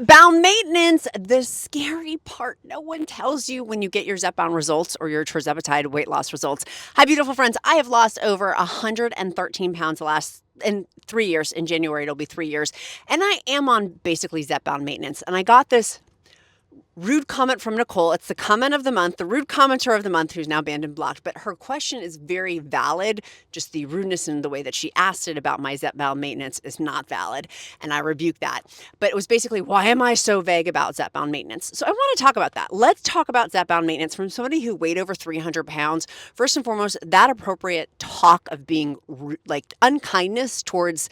Zepbound maintenance, the scary part no one tells you when you get your Zepbound results or your Tirzepatide weight loss results. Hi, beautiful friends. I have lost over 113 pounds the last in 3 years. In January, it'll be 3 years. And I am on basically Zepbound maintenance. And I got this rude comment from Nicole. It's the comment of the month, the rude commenter of the month, who's now banned and blocked. But her question is very valid. Just the rudeness in the way that she asked it about my Zepbound maintenance is not valid. And I rebuke that. But it was basically, why am I so vague about Zepbound maintenance? So I want to talk about that. Let's talk about Zepbound maintenance from somebody who weighed over 300 pounds. First and foremost, that appropriate talk of being like unkindness towards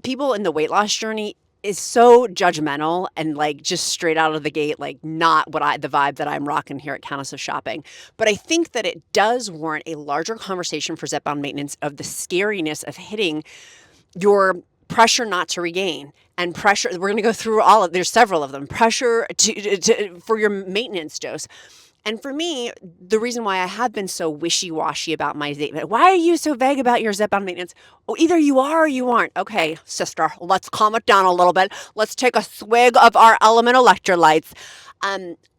people in the weight loss journey is so judgmental and like just straight out of the gate, like not the vibe that I'm rocking here at Countess of Shopping. But I think that it does warrant a larger conversation for Zepbound maintenance of the scariness of hitting your pressure not to regain and pressure. We're going to go through there's several of them. Pressure for your maintenance dose. And for me, the reason why I have been so wishy-washy about my statement, why are you so vague about your Zepbound maintenance? Oh, either you are or you aren't. Okay, sister, let's calm it down a little bit. Let's take a swig of our element electrolytes.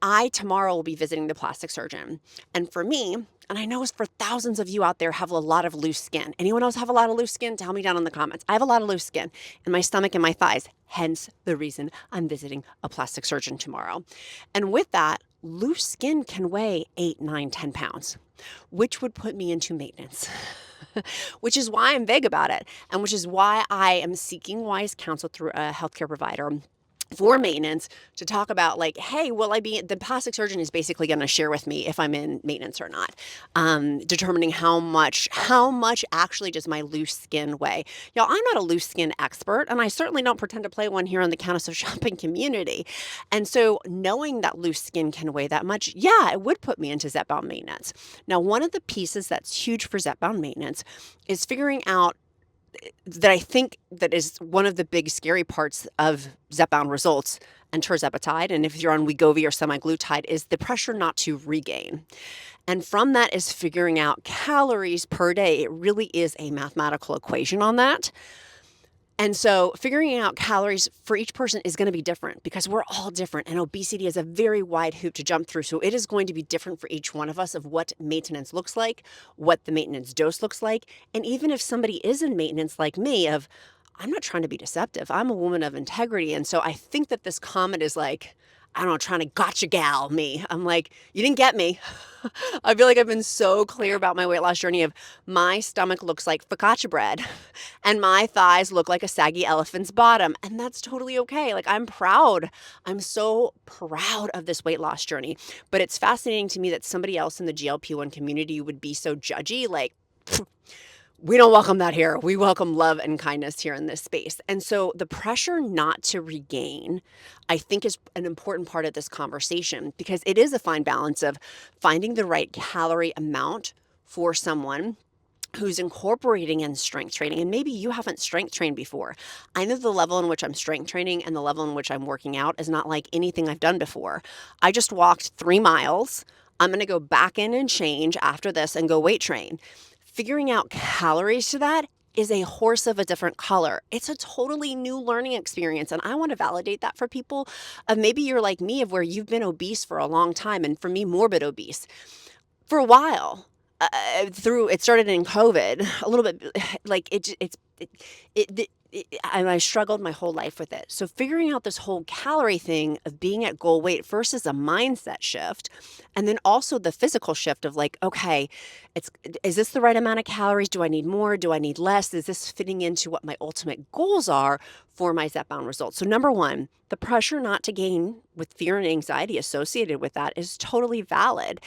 I tomorrow will be visiting the plastic surgeon. And for me, and I know it's for thousands of you out there have a lot of loose skin. Anyone else have a lot of loose skin? Tell me down in the comments. I have a lot of loose skin in my stomach and my thighs, hence the reason I'm visiting a plastic surgeon tomorrow. And with that, loose skin can weigh 8, 9, 10 pounds, which would put me into maintenance. Which is why I'm vague about it, and which is why I am seeking wise counsel through a healthcare provider for maintenance to talk about like, hey, the plastic surgeon is basically going to share with me if I'm in maintenance or not, determining how much actually does my loose skin weigh. Y'all, I'm not a loose skin expert, and I certainly don't pretend to play one here in the Countess of Shopping community. And so knowing that loose skin can weigh that much, yeah, it would put me into Zepbound maintenance. Now, one of the pieces that's huge for Zepbound maintenance is figuring out that I think that is one of the big scary parts of Zepbound results and Tirzepatide, and if you're on Wegovy or semaglutide, is the pressure not to regain. And from that is figuring out calories per day. It really is a mathematical equation on that. And so figuring out calories for each person is going to be different because we're all different, and obesity is a very wide hoop to jump through. So it is going to be different for each one of us of what maintenance looks like, what the maintenance dose looks like. And even if somebody is in maintenance like me, I'm not trying to be deceptive. I'm a woman of integrity. And so I think that this comment is like, I don't know, trying to gotcha gal me. I'm like, you didn't get me. I feel like I've been so clear about my weight loss journey of my stomach looks like focaccia bread and my thighs look like a saggy elephant's bottom. And that's totally okay. Like, I'm proud. I'm so proud of this weight loss journey. But it's fascinating to me that somebody else in the GLP-1 community would be so judgy. Like, we don't welcome that here. We welcome love and kindness here in this space. And so the pressure not to regain, I think, is an important part of this conversation because it is a fine balance of finding the right calorie amount for someone who's incorporating in strength training. And maybe you haven't strength trained before. I know the level in which I'm strength training and the level in which I'm working out is not like anything I've done before. I just walked 3 miles. I'm going to go back in and change after this and go weight train. Figuring out calories to that is a horse of a different color. It's a totally new learning experience. And I want to validate that for people of maybe you're like me of where you've been obese for a long time. And for me, morbid obese for a while. It started in COVID a little bit like and I struggled my whole life with it. So figuring out this whole calorie thing of being at goal weight first is a mindset shift. And then also the physical shift of like, okay, is this the right amount of calories? Do I need more? Do I need less? Is this fitting into what my ultimate goals are for my Zepbound results? So number one, the pressure not to gain with fear and anxiety associated with that is totally valid.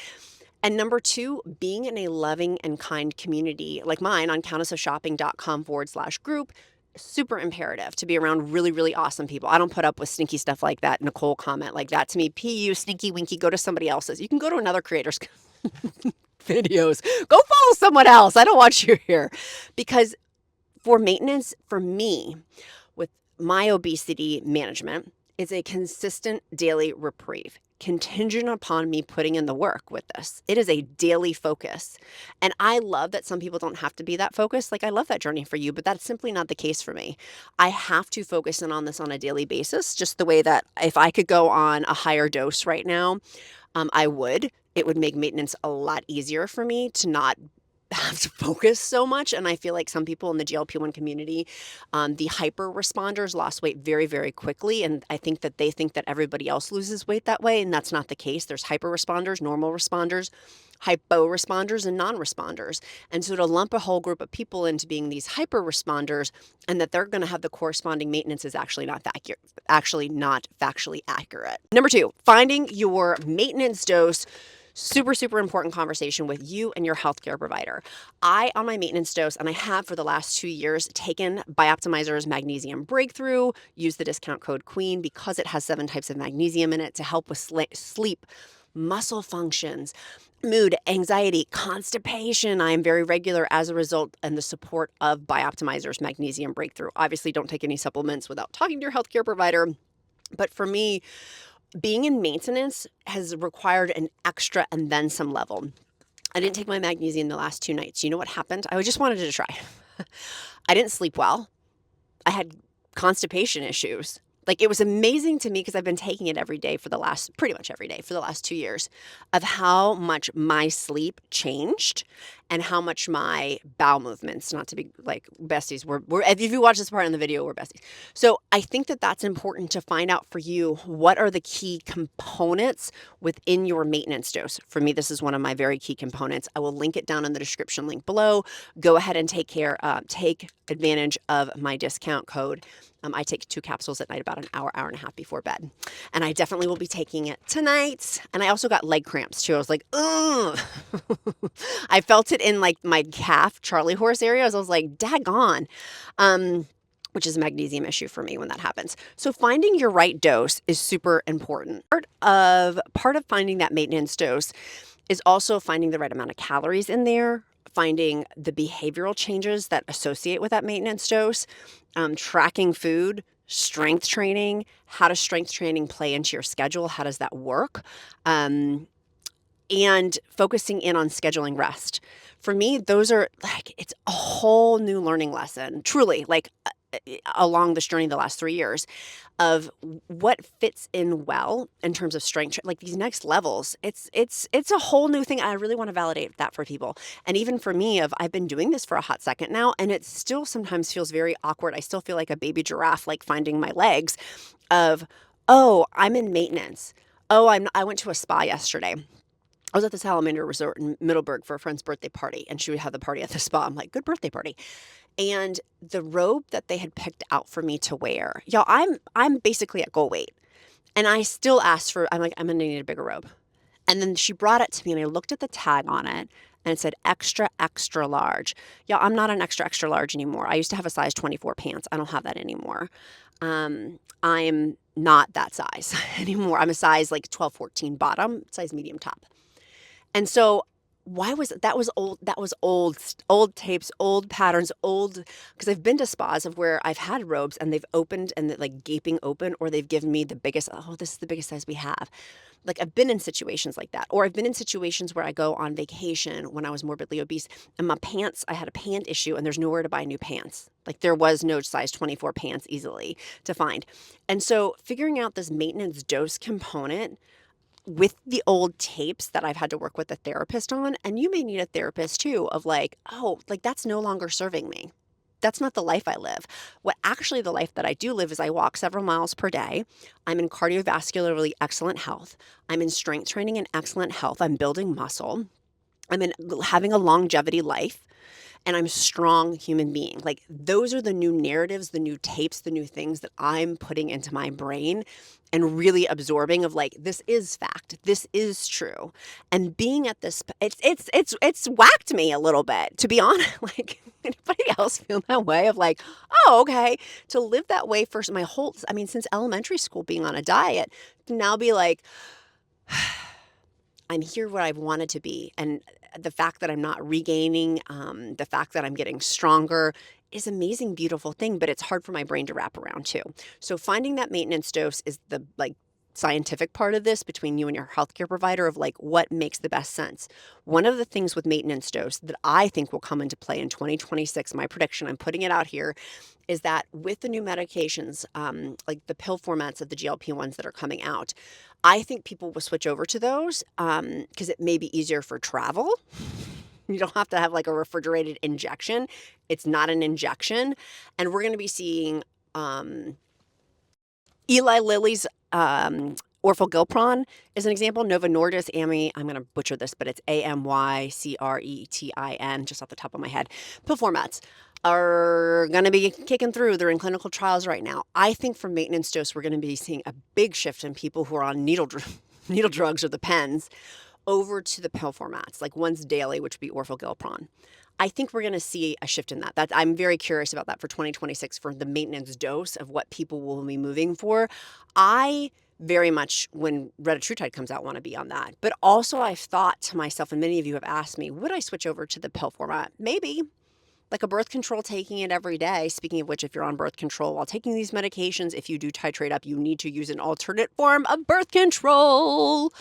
And number two, being in a loving and kind community like mine on countessofshopping.com/group, super imperative to be around really, really awesome people. I don't put up with sneaky stuff like that. Nicole comment like that to me. PU, sneaky winky, go to somebody else's. You can go to another creator's videos. Go follow someone else. I don't want you here. Because for maintenance, for me, with my obesity management, it's a consistent daily reprieve. contingent upon me putting in the work with this. It is a daily focus. And I love that some people don't have to be that focused. Like, I love that journey for you, but that's simply not the case for me. I have to focus in on this on a daily basis, just the way that if I could go on a higher dose right now, I would. It would make maintenance a lot easier for me to not have to focus so much. And I feel like some people in the GLP-1 community, the hyper responders lost weight very, very quickly. And I think that they think that everybody else loses weight that way. And that's not the case. There's hyper responders, normal responders, hypo responders, and non-responders. And so to lump a whole group of people into being these hyper responders and that they're going to have the corresponding maintenance is actually not factually accurate. Number 2, finding your maintenance dose. Super, super important conversation with you and your healthcare provider. On my maintenance dose, and I have for the last 2 years, taken BIOptimizers Magnesium Breakthrough, use the discount code QUEEN because it has 7 types of magnesium in it to help with sleep, muscle functions, mood, anxiety, constipation. I am very regular as a result and the support of BIOptimizers Magnesium Breakthrough. Obviously, don't take any supplements without talking to your healthcare provider. But for me, being in maintenance has required an extra and then some level. I didn't take my magnesium the last 2 nights. You know what happened? I just wanted to try. I didn't sleep well. I had constipation issues. Like, it was amazing to me because I've been taking it pretty much every day for the last 2 years, of how much my sleep changed and how much my bowel movements, not to be like besties, if you watch this part in the video, we're besties. So I think that that's important to find out for you. What are the key components within your maintenance dose? For me, this is one of my very key components. I will link it down in the description link below. Go ahead and take advantage of my discount code. I take 2 capsules at night about an hour and a half before bed. And I definitely will be taking it tonight. And I also got leg cramps too. I was like, ugh. I felt it in like my calf, Charlie horse areas. I was like, daggone. Which is a magnesium issue for me when that happens. So finding your right dose is super important. Part of finding that maintenance dose is also finding the right amount of calories in there, finding the behavioral changes that associate with that maintenance dose, tracking food, strength training. How does strength training play into your schedule? How does that work? And focusing in on scheduling rest. For me, those are like, it's a whole new learning lesson, truly, like along this journey the last 3 years of what fits in well in terms of strength, like these next levels. It's a whole new thing. I really want to validate that for people. And even for me, I've been doing this for a hot second now, and it still sometimes feels very awkward. I still feel like a baby giraffe, like finding my legs of, oh, I'm in maintenance. Oh, I went to a spa yesterday. I was at the Salamander Resort in Middleburg for a friend's birthday party, and she would have the party at the spa. I'm like, good birthday party. And the robe that they had picked out for me to wear, y'all, I'm basically at goal weight. And I still asked I'm like, I'm gonna need a bigger robe. And then she brought it to me and I looked at the tag on it and it said extra, extra large. Y'all, I'm not an extra, extra large anymore. I used to have a size 24 pants. I don't have that anymore. I'm not that size anymore. I'm a size like 12, 14 bottom, size medium top. And so why was that was old tapes, old patterns, because I've been to spas of where I've had robes and they've opened and they're like gaping open, or they've given me the biggest, oh, this is the biggest size we have. Like, I've been in situations like that, or I've been in situations where I go on vacation when I was morbidly obese and my pants, I had a pant issue and there's nowhere to buy new pants. Like, there was no size 24 pants easily to find. And so figuring out this maintenance dose component with the old tapes that I've had to work with a therapist on, and you may need a therapist too, of like, oh, like that's no longer serving me. That's not the life I live. What actually the life that I do live is I walk several miles per day. I'm in cardiovascularly excellent health. I'm in strength training and excellent health. I'm building muscle. I'm in having a longevity life. And I'm a strong human being. Like, those are the new narratives, the new tapes, the new things that I'm putting into my brain and really absorbing of like, this is fact. This is true. And being at this, it's whacked me a little bit, to be honest. Like, anybody else feel that way of like, oh, okay, to live that way for since elementary school, being on a diet, to now be like, I'm here where I've wanted to be. And the fact that I'm not regaining, the fact that I'm getting stronger is an amazing, beautiful thing, but it's hard for my brain to wrap around too. So finding that maintenance dose is the scientific part of this between you and your healthcare provider of like what makes the best sense. One of the things with maintenance dose that I think will come into play in 2026, my prediction, I'm putting it out here, is that with the new medications, like the pill formats of the GLP-1s that are coming out, I think people will switch over to those because it may be easier for travel. You don't have to have like a refrigerated injection. It's not an injection. And we're going to be seeing Eli Lilly's orforglipron is an example. Novo Nordisk, I'm going to butcher this, but it's AMYCRETIN, just off the top of my head. Pill formats are going to be kicking through. They're in clinical trials right now. I think for maintenance dose, we're going to be seeing a big shift in people who are on needle drugs or the pens over to the pill formats, like once daily, which would be orforglipron. I think we're going to see a shift in that. I'm very curious about that for 2026 for the maintenance dose of what people will be moving for. I very much, when retatrutide comes out, want to be on that. But also I've thought to myself, and many of you have asked me, would I switch over to the pill format? Maybe. Like a birth control, taking it every day. Speaking of which, if you're on birth control while taking these medications, if you do titrate up, you need to use an alternate form of birth control.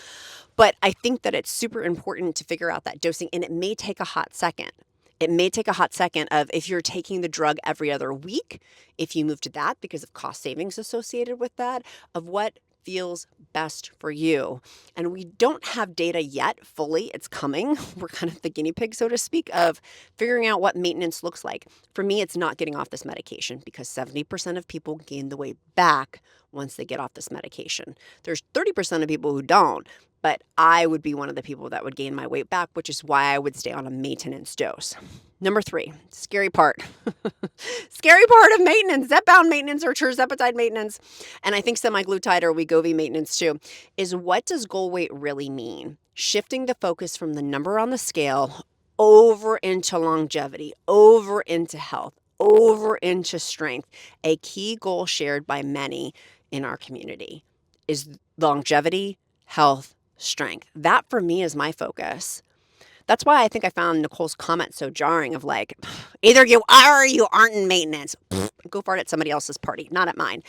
But I think that it's super important to figure out that dosing, and it may take a hot second. It may take a hot second of if you're taking the drug every other week, if you move to that because of cost savings associated with that, of what feels best for you. And we don't have data yet fully. It's coming. We're kind of the guinea pig, so to speak, of figuring out what maintenance looks like. For me, it's not getting off this medication because 70% of people gain the weight back once they get off this medication. There's 30% of people who don't. But I would be one of the people that would gain my weight back, which is why I would stay on a maintenance dose. Number 3, scary part. Scary part of maintenance, Zepbound maintenance or Tirzepatide maintenance, and I think semaglutide or Wegovy maintenance too, is what does goal weight really mean? Shifting the focus from the number on the scale over into longevity, over into health, over into strength. A key goal shared by many in our community is longevity, health, strength. That for me is my focus. That's why I think I found Nicole's comment so jarring of like, either you are or you aren't in maintenance. Go fart at somebody else's party, not at mine.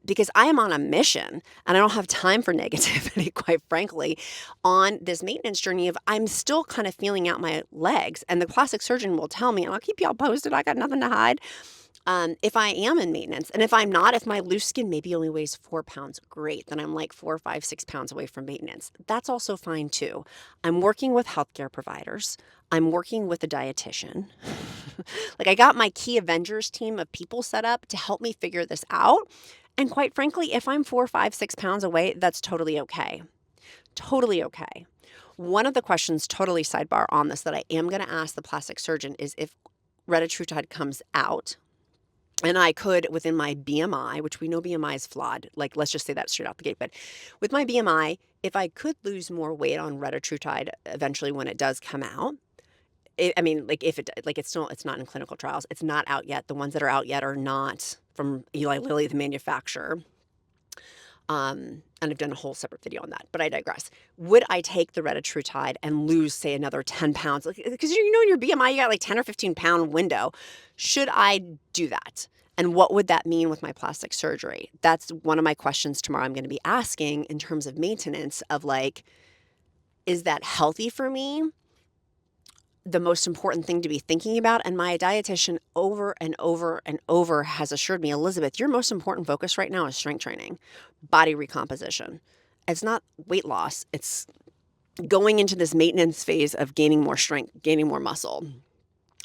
Because I am on a mission and I don't have time for negativity, quite frankly, on this maintenance journey of I'm still kind of feeling out my legs. And the plastic surgeon will tell me, and I'll keep y'all posted, I got nothing to hide. If I am in maintenance, and if I'm not, if my loose skin maybe only weighs 4 pounds, great. Then I'm like 4, 5, 6 pounds away from maintenance. That's also fine too. I'm working with healthcare providers. I'm working with a dietitian. Like I got my key Avengers team of people set up to help me figure this out. And quite frankly, if I'm 4, 5, 6 pounds away, that's totally okay. Totally okay. One of the questions, totally sidebar on this, that I am going to ask the plastic surgeon is if retatrutide comes out, and I could, within my BMI, which we know BMI is flawed, like let's just say that straight out the gate, but with my BMI, if I could lose more weight on retatrutide eventually when it does come out, it's not in clinical trials. It's not out yet. The ones that are out yet are not from Eli Lilly, the manufacturer. And I've done a whole separate video on that, but I digress. Would I take the retatrutide and lose, say, another 10 pounds? Because in your BMI, you got like 10 or 15 pound window. Should I do that? And what would that mean with my plastic surgery? That's one of my questions tomorrow I'm going to be asking in terms of maintenance of like, is that healthy for me? The most important thing to be thinking about. And my dietitian over and over and over has assured me, Elizabeth, your most important focus right now is strength training, body recomposition. It's not weight loss. It's going into this maintenance phase of gaining more strength, gaining more muscle.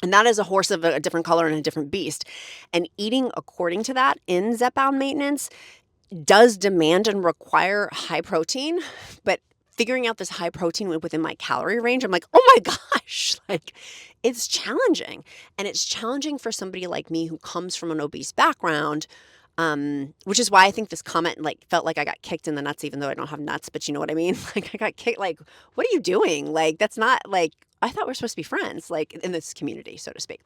And that is a horse of a different color and a different beast. And eating according to that in Zepbound maintenance does demand and require high protein, but figuring out this high protein within my calorie range, I'm like, oh my gosh, like it's challenging. And it's challenging for somebody like me who comes from an obese background, which is why I think this comment like felt like I got kicked in the nuts, even though I don't have nuts, but you know what I mean? Like I got kicked, like, what are you doing? Like, that's not like, I thought we're supposed to be friends, like in this community, so to speak.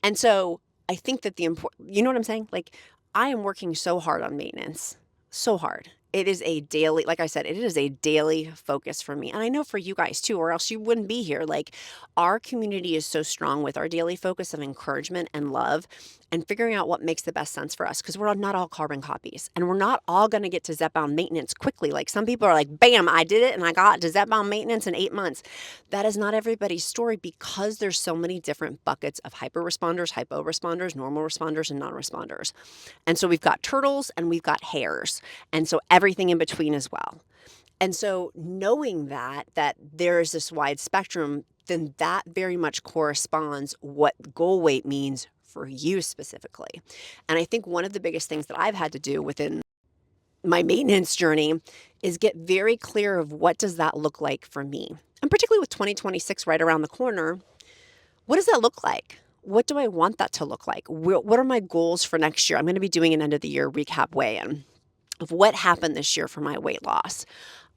And so I think that you know what I'm saying? Like I am working so hard on maintenance, so hard. it is a daily, like I said, it is a daily focus for me. And I know for you guys too, or else you wouldn't be here. Like our community is so strong with our daily focus of encouragement and love and figuring out what makes the best sense for us because we're not all carbon copies and we're not all going to get to Zepbound maintenance quickly. Like some people are like, bam, I did it and I got to Zepbound maintenance in 8 months. That is not everybody's story because there's so many different buckets of hyper responders, hypo responders, normal responders, and non-responders. And so we've got turtles and we've got hares. And so everything in between as well. And so knowing that there is this wide spectrum, then that very much corresponds what goal weight means for you specifically. And I think one of the biggest things that I've had to do within my maintenance journey is get very clear of what does that look like for me. And particularly with 2026 right around the corner, what does that look like? What do I want that to look like? What are my goals for next year? I'm going to be doing an end of the year recap weigh-in of what happened this year for my weight loss.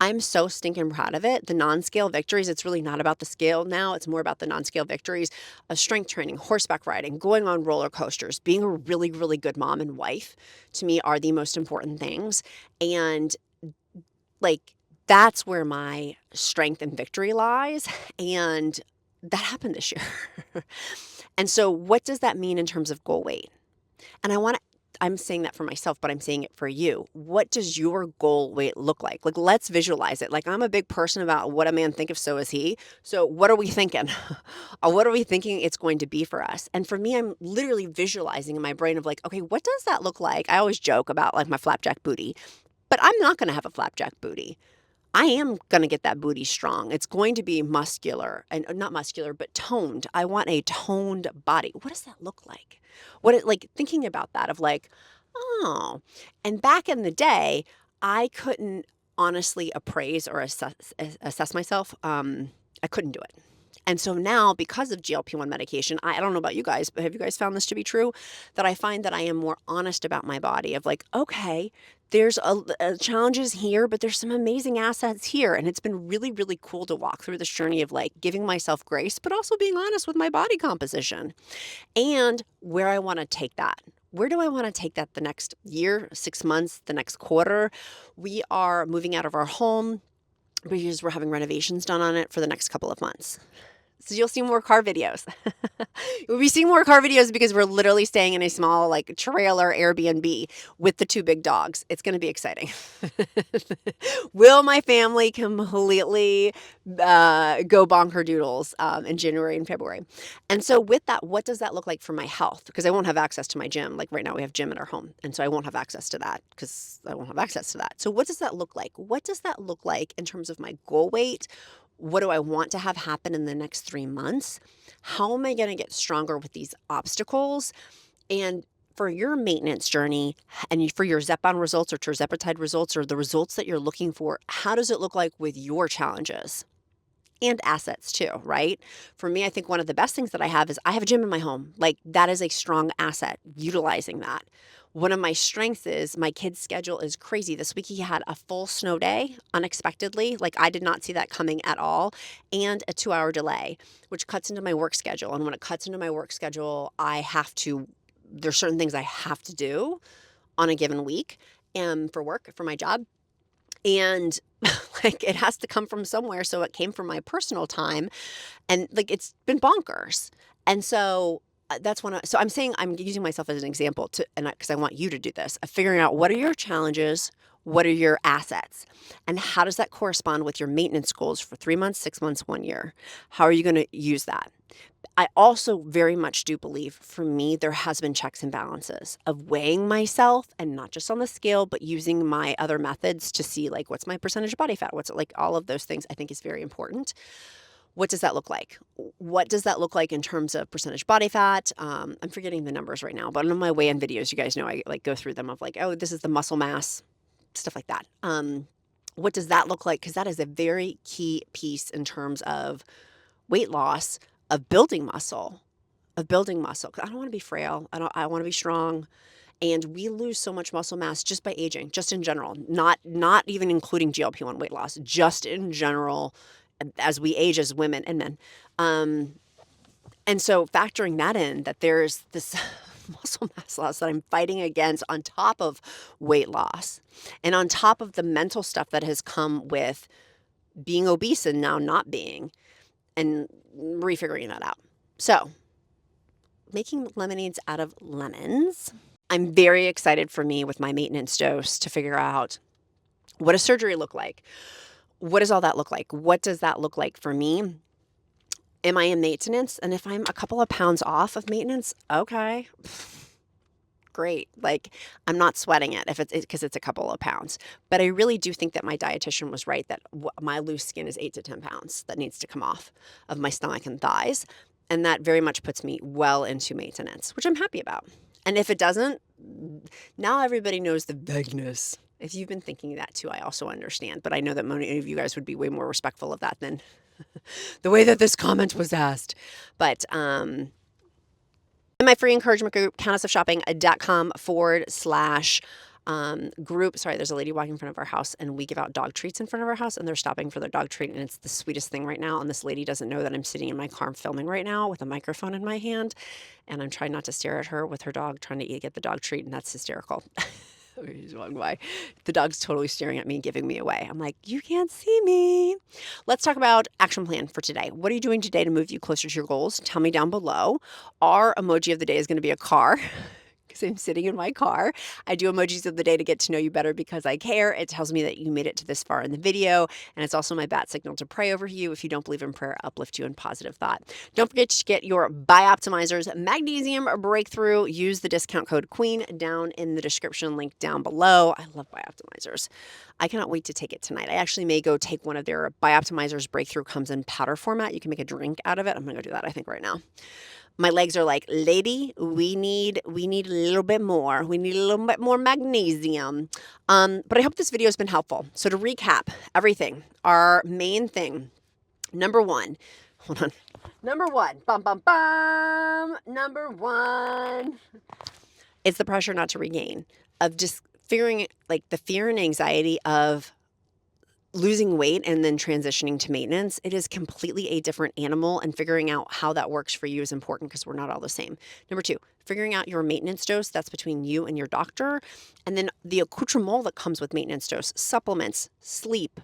I'm so stinking proud of it. The non-scale victories, it's really not about the scale now. It's more about the non-scale victories of strength training, horseback riding, going on roller coasters, being a really, really good mom and wife, to me are the most important things. And like, that's where my strength and victory lies. And that happened this year. And so what does that mean in terms of goal weight? And I'm saying that for myself, but I'm saying it for you. What does your goal weight look like? Like, let's visualize it. Like, I'm a big person about what a man thinketh, so is he. So what are we thinking? What are we thinking it's going to be for us? And for me, I'm literally visualizing in my brain of like, okay, what does that look like? I always joke about like my flapjack booty, but I'm not going to have a flapjack booty. I am going to get that booty strong. It's going to be muscular and not muscular, but toned. I want a toned body. What does that look like? Like thinking about that of like, oh, and back in the day, I couldn't honestly appraise or assess myself. I couldn't do it. And so now, because of GLP-1 medication, I don't know about you guys, but have you guys found this to be true? That I find that I am more honest about my body of like, okay, there's challenges here, but there's some amazing assets here. And it's been really, really cool to walk through this journey of like giving myself grace, but also being honest with my body composition and where I want to take that. Where do I want to take that the next year, 6 months, the next quarter? We are moving out of our home because we're having renovations done on it for the next couple of months. So you'll see more car videos. You'll be seeing more car videos because we're literally staying in a small like trailer Airbnb with the 2 big dogs. It's going to be exciting. Will my family completely go bonker doodles in January and February? And so with that, what does that look like for my health? Because I won't have access to my gym. Like right now we have gym at our home. And so I won't have access to that because I won't have access to that. So what does that look like? What does that look like in terms of my goal weight? What do I want to have happen in the next 3 months? How am I going to get stronger with these obstacles? And for your maintenance journey and for your Zepbound results or Tirzepatide results or the results that you're looking for, how does it look like with your challenges? And assets too, right? For me, I think one of the best things that I have is I have a gym in my home. Like that is a strong asset, utilizing that. One of my strengths is my kid's schedule is crazy. This week he had a full snow day unexpectedly. Like I did not see that coming at all. And a 2-hour delay, which cuts into my work schedule. And when it cuts into my work schedule, there's certain things I have to do on a given week for work, for my job. And like it has to come from somewhere. So it came from my personal time and like it's been bonkers. And so so I'm saying I'm using myself as an example because I want you to do this, of figuring out what are your challenges, what are your assets, and how does that correspond with your maintenance goals for 3 months, 6 months, 1 year? How are you going to use that? I also very much do believe for me, there has been checks and balances of weighing myself and not just on the scale, but using my other methods to see like, what's my percentage of body fat? What's it like? All of those things I think is very important. What does that look like? What does that look like in terms of percentage body fat? I'm forgetting the numbers right now, but on my weigh-in videos, you guys know I like go through them of like, oh, this is the muscle mass, stuff like that. What does that look like? Because that is a very key piece in terms of weight loss, of building muscle. 'Cause I don't want to be frail. I want to be strong. And we lose so much muscle mass just by aging, just in general, not even including GLP-1 weight loss, just in general as we age as women and men. And so factoring that in, that there's this muscle mass loss that I'm fighting against on top of weight loss and on top of the mental stuff that has come with being obese and now not being and refiguring that out. So, making lemonades out of lemons. I'm very excited for me with my maintenance dose to figure out what does surgery look like? What does all that look like? What does that look like for me? Am I in maintenance? And if I'm a couple of pounds off of maintenance, okay, great. Like, I'm not sweating it if it's because it's a couple of pounds. But I really do think that my dietitian was right that my loose skin is 8 to 10 pounds that needs to come off of my stomach and thighs. And that very much puts me well into maintenance, which I'm happy about. And if it doesn't, now everybody knows the vagueness. If you've been thinking that too, I also understand. But I know that many of you guys would be way more respectful of that than the way that this comment was asked. But in my free encouragement group, countessofshopping.com/group. Sorry, there's a lady walking in front of our house, and we give out dog treats in front of our house, and they're stopping for their dog treat, and it's the sweetest thing right now. And this lady doesn't know that I'm sitting in my car filming right now with a microphone in my hand, and I'm trying not to stare at her with her dog trying to get the dog treat, and that's hysterical. He's walking by. The dog's totally staring at me, giving me away. I'm like, you can't see me. Let's talk about action plan for today. What are you doing today to move you closer to your goals? Tell me down below. Our emoji of the day is going to be a car. Because I'm sitting in my car. I do emojis of the day to get to know you better because I care. It tells me that you made it to this far in the video. And it's also my bat signal to pray over you. If you don't believe in prayer, uplift you in positive thought. Don't forget to get your BIOptimizers Magnesium Breakthrough. Use the discount code QUEEN down in the description link down below. I love BIOptimizers. I cannot wait to take it tonight. I actually may go take one of their BIOptimizers Breakthrough. Comes in powder format. You can make a drink out of it. I'm going to go do that, I think, right now. My legs are like, lady, we need a little bit more. We need a little bit more magnesium. But I hope this video has been helpful. So to recap everything, our main thing, number one, hold on. Number one, number one, it's the pressure not to regain, of just figuring, like, the fear and anxiety of losing weight and then transitioning to maintenance. It is completely a different animal, and figuring out how that works for you is important because we're not all the same. Number two, figuring out your maintenance dose. That's between you and your doctor. And then the accoutrement that comes with maintenance dose: supplements, sleep,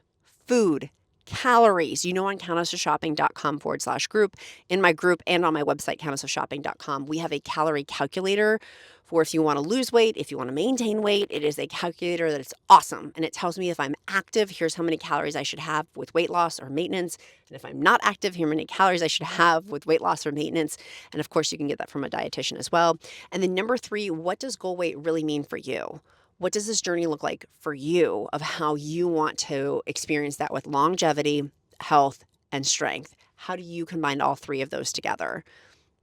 food, calories. You know, on countessofshopping.com/group, in my group and on my website, countessofshopping.com, we have a calorie calculator for if you want to lose weight, if you want to maintain weight. It is a calculator that is awesome. And it tells me if I'm active, here's how many calories I should have with weight loss or maintenance. And if I'm not active, here are how many calories I should have with weight loss or maintenance. And of course, you can get that from a dietitian as well. And then number three, what does goal weight really mean for you? What does this journey look like for you of how you want to experience that with longevity, health, and strength? How do you combine all three of those together?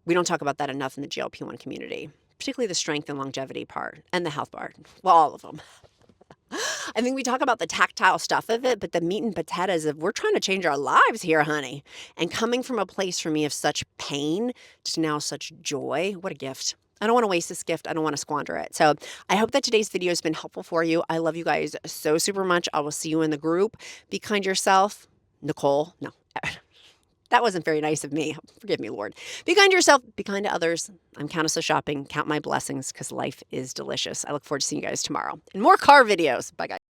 We don't talk about that enough in the GLP-1 community, particularly the strength and longevity part and the health part. Well, all of them. I think we talk about the tactile stuff of it, but the meat and potatoes of we're trying to change our lives here, honey. And coming from a place for me of such pain to now such joy, what a gift. I don't want to waste this gift. I don't want to squander it. So I hope that today's video has been helpful for you. I love you guys so super much. I will see you in the group. Be kind to yourself. Nicole, no. That wasn't very nice of me. Forgive me, Lord. Be kind to yourself. Be kind to others. I'm Countess of Shopping. Count my blessings because life is delicious. I look forward to seeing you guys tomorrow in more car videos. Bye, guys.